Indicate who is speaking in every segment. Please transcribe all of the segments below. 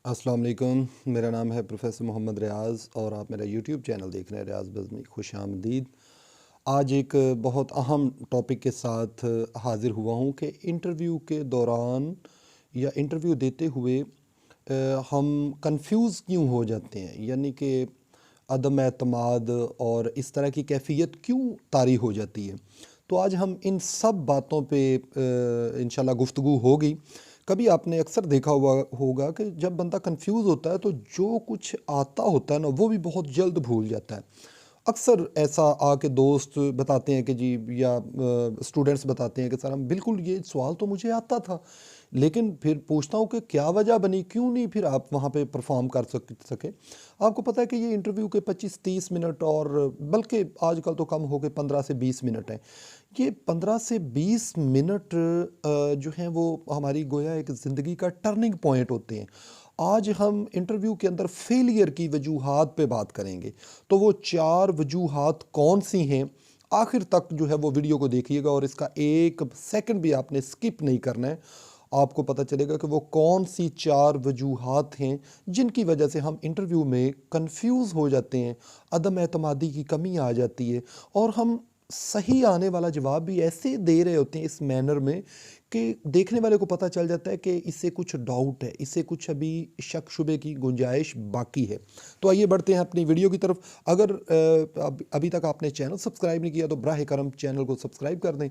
Speaker 1: अस्सलाम वालेकुम। मेरा नाम है प्रोफ़ेसर मोहम्मद रियाज़ और आप मेरा यूट्यूब चैनल देख रहे हैं रियाज़ बज़मी। खुशामदीद। आज एक बहुत अहम टॉपिक के साथ हाज़िर हुआ हूँ कि इंटरव्यू के दौरान या इंटरव्यू देते हुए हम कंफ्यूज क्यों हो जाते हैं, यानी कि अदम एतमाद और इस तरह की कैफ़ियत क्यों तारी हो जाती है। तो आज हम इन सब बातों पे इंशाल्लाह गुफ्तगू होगी। कभी आपने अक्सर देखा हुआ होगा कि जब बंदा कंफ्यूज होता है तो जो कुछ आता होता है ना वो भी बहुत जल्द भूल जाता है। अक्सर ऐसा आके दोस्त बताते हैं कि जी, या स्टूडेंट्स बताते हैं कि सर हम बिल्कुल ये सवाल तो मुझे आता था, लेकिन फिर पूछता हूँ कि क्या वजह बनी, क्यों नहीं फिर आप वहाँ पे परफॉर्म कर सके। आपको पता है कि ये इंटरव्यू के 25-30 मिनट और बल्कि आजकल तो कम हो गए, 15 से 20 मिनट हैं। ये 15 से 20 मिनट जो हैं वो हमारी गोया एक ज़िंदगी का टर्निंग पॉइंट होते हैं। आज हम इंटरव्यू के अंदर फेलियर की वजूहात पे बात करेंगे। तो वो 4 वजूहात कौन-सी हैं, आखिर तक जो है वो वीडियो को देखिएगा और इसका 1 सेकंड भी आपने स्किप नहीं करना है। आपको पता चलेगा कि वो कौन-सी 4 वजूहात हैं, जिनकी वजह से हम इंटरव्यू में कन्फ्यूज़ हो जाते हैं, अदम एतमादी की कमी आ जाती है और हम सही आने वाला जवाब भी ऐसे दे रहे होते हैं इस मैनर में कि देखने वाले को पता चल जाता है कि इससे कुछ डाउट है, इससे कुछ अभी शक-शुबे की गुंजाइश बाकी है। तो आइए बढ़ते हैं अपनी वीडियो की तरफ। अगर अभी तक आपने चैनल सब्सक्राइब नहीं किया तो बराह करम चैनल को सब्सक्राइब कर दें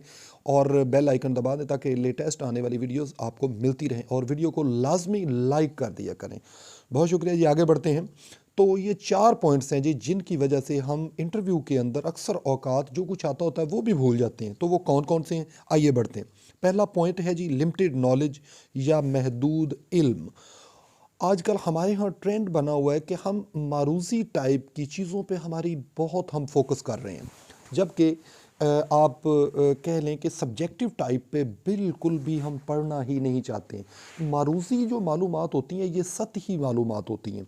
Speaker 1: और बेल आइकन दबा दें ताकि लेटेस्ट आने वाली वीडियोस आपको मिलती रहें, और वीडियो को लाजमी लाइक कर दिया करें। बहुत शुक्रिया जी। आगे बढ़ते हैं। तो ये 4 पॉइंट्स हैं जी, जिनकी वजह से हम इंटरव्यू के अंदर अक्सर औकात जो कुछ आता होता है वो भी भूल जाते हैं। तो वो कौन-कौन से हैं? आइए बढ़ते हैं। पहला पॉइंट है जी लिमिटेड नॉलेज या महदूद इल्म। आजकल हमारे यहाँ ट्रेंड बना हुआ है कि हम मारूज़ी टाइप की चीज़ों पे हमारी बहुत हम फोकस कर रहे हैं, जबकि आप कह लें कि सब्जेक्टिव टाइप पे बिल्कुल भी हम पढ़ना ही नहीं चाहते। मारूज़ी जो मालूमात होती हैं ये सतही मालूमात होती हैं,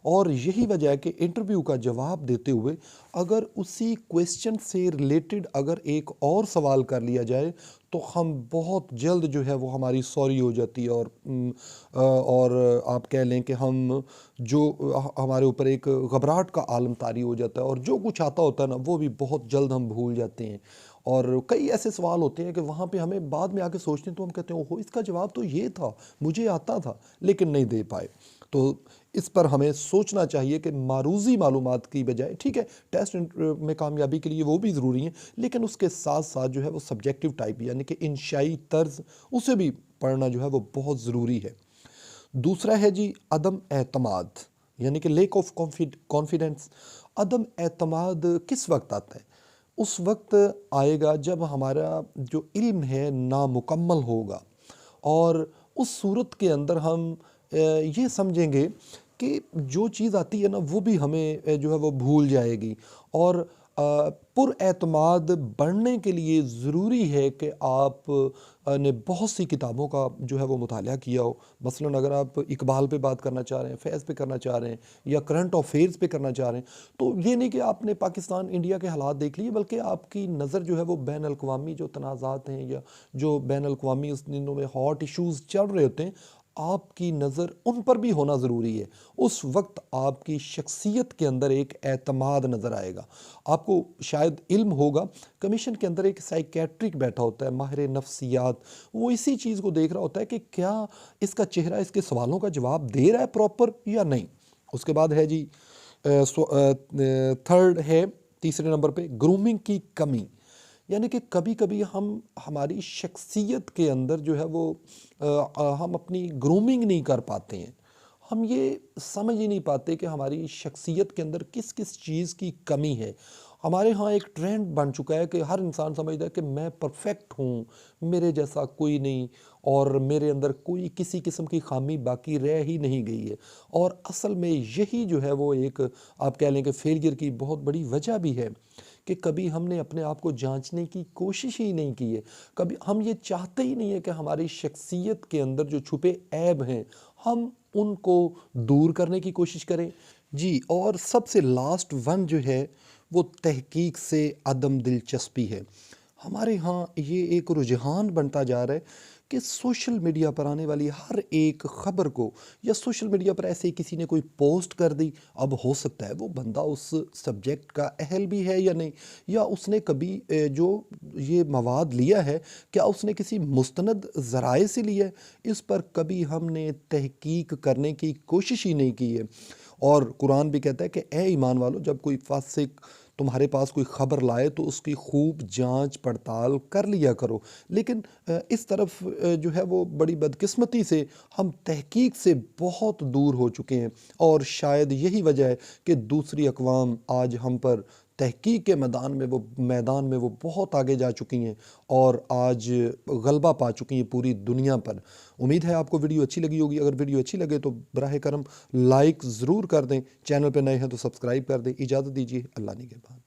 Speaker 1: और यही वजह है कि इंटरव्यू का जवाब देते हुए अगर उसी क्वेश्चन से रिलेटेड अगर एक और सवाल कर लिया जाए तो हम बहुत जल्द जो है वो हमारी सॉरी हो जाती है, और आप कह लें कि हम जो हमारे ऊपर एक घबराहट का आलम तारी हो जाता है और जो कुछ आता होता है ना वो भी बहुत जल्द हम भूल जाते हैं। और कई ऐसे सवाल होते हैं कि वहाँ पे हमें बाद में आके सोचते हैं तो हम कहते हैं ओहो, इसका जवाब तो ये था, मुझे आता था लेकिन नहीं दे पाए। तो इस पर हमें सोचना चाहिए कि मारूज़ी मालूमात की बजाय, ठीक है, टेस्ट में कामयाबी के लिए वो भी ज़रूरी हैं, लेकिन उसके साथ साथ जो है वो सब्जेक्टिव टाइप यानी कि इंशाई तर्ज, उसे भी पढ़ना जो है वो बहुत ज़रूरी है। दूसरा है जी अदम एतमाद, यानी कि लेक ऑफ कॉन्फिडेंस। अदम एतमाद किस वक्त आता है? उस वक्त आएगा जब हमारा जो इल्म है नामुकम्मल होगा, और उस सूरत के अंदर हम ये समझेंगे कि जो चीज़ आती है ना वो भी हमें जो है वो भूल जाएगी। और पुरएतमाद बढ़ने के लिए ज़रूरी है कि आप ने बहुत सी किताबों का जो है वो मुताला किया हो। मसलन अगर आप इकबाल पे बात करना चाह रहे हैं, फैज़ पे करना चाह रहे हैं, या करंट अफेयर्स पे करना चाह रहे हैं, तो ये नहीं कि आपने पाकिस्तान इंडिया के हालात देख लिए, बल्कि आपकी नज़र जो है वो बैन अल-अक़वामी जो तनाज़ात हैं या जो बैन अल-अक़वामी उस दिनों में हॉट इश्यूज़ चल रहे होते हैं, आपकी नज़र उन पर भी होना ज़रूरी है। उस वक्त आपकी शख्सियत के अंदर एक एतमाद नज़र आएगा। आपको शायद इल्म होगा, कमीशन के अंदर एक साइकेट्रिक बैठा होता है, माहिर नफ्सियात, वो इसी चीज़ को देख रहा होता है कि क्या इसका चेहरा इसके सवालों का जवाब दे रहा है प्रॉपर या नहीं। उसके बाद है जी थर्ड है, तीसरे नंबर पे ग्रूमिंग की कमी। यानी कि कभी कभी हम हमारी शख्सियत के अंदर जो है वो हम अपनी ग्रूमिंग नहीं कर पाते हैं। हम ये समझ ही नहीं पाते कि हमारी शख्सियत के अंदर किस किस चीज़ की कमी है। हमारे यहाँ एक ट्रेंड बन चुका है कि हर इंसान समझता है कि मैं परफेक्ट हूँ, मेरे जैसा कोई नहीं, और मेरे अंदर कोई किसी किस्म की खामी बाकी रह ही नहीं गई है। और असल में यही जो है वो एक, आप कह लें कि फेलियर की बहुत बड़ी वजह भी है कि कभी हमने अपने आप को जांचने की कोशिश ही नहीं की है। कभी हम ये चाहते ही नहीं है कि हमारी शख्सियत के अंदर जो छुपे ऐब हैं हम उनको दूर करने की कोशिश करें जी। और सबसे लास्ट वन जो है वो तहकीक से अदम दिलचस्पी है। हमारे यहाँ ये एक रुझान बनता जा रहा है कि सोशल मीडिया पर आने वाली हर एक ख़बर को, या सोशल मीडिया पर ऐसे ही किसी ने कोई पोस्ट कर दी, अब हो सकता है वो बंदा उस सब्जेक्ट का अहल भी है या नहीं, या उसने कभी जो ये मवाद लिया है क्या उसने किसी मुस्तनद ज़राए से लिया है, इस पर कभी हमने तहकीक करने की कोशिश ही नहीं की है। और कुरान भी कहता है कि ए ईमान वालों, जब कोई फासिक तुम्हारे पास कोई ख़बर लाए तो उसकी खूब जांच पड़ताल कर लिया करो। लेकिन इस तरफ जो है वो बड़ी बदकिस्मती से हम तहकीक से बहुत दूर हो चुके हैं, और शायद यही वजह है कि दूसरी अक़वाम आज हम पर तहकीक के मैदान में वो बहुत आगे जा चुकी हैं और आज गलबा पा चुकी हैं पूरी दुनिया पर। उम्मीद है आपको वीडियो अच्छी लगी होगी। अगर वीडियो अच्छी लगे तो बराह करम लाइक ज़रूर कर दें, चैनल पर नए हैं तो सब्सक्राइब कर दें। इजाज़त दीजिए, अल्लाह निगहबान।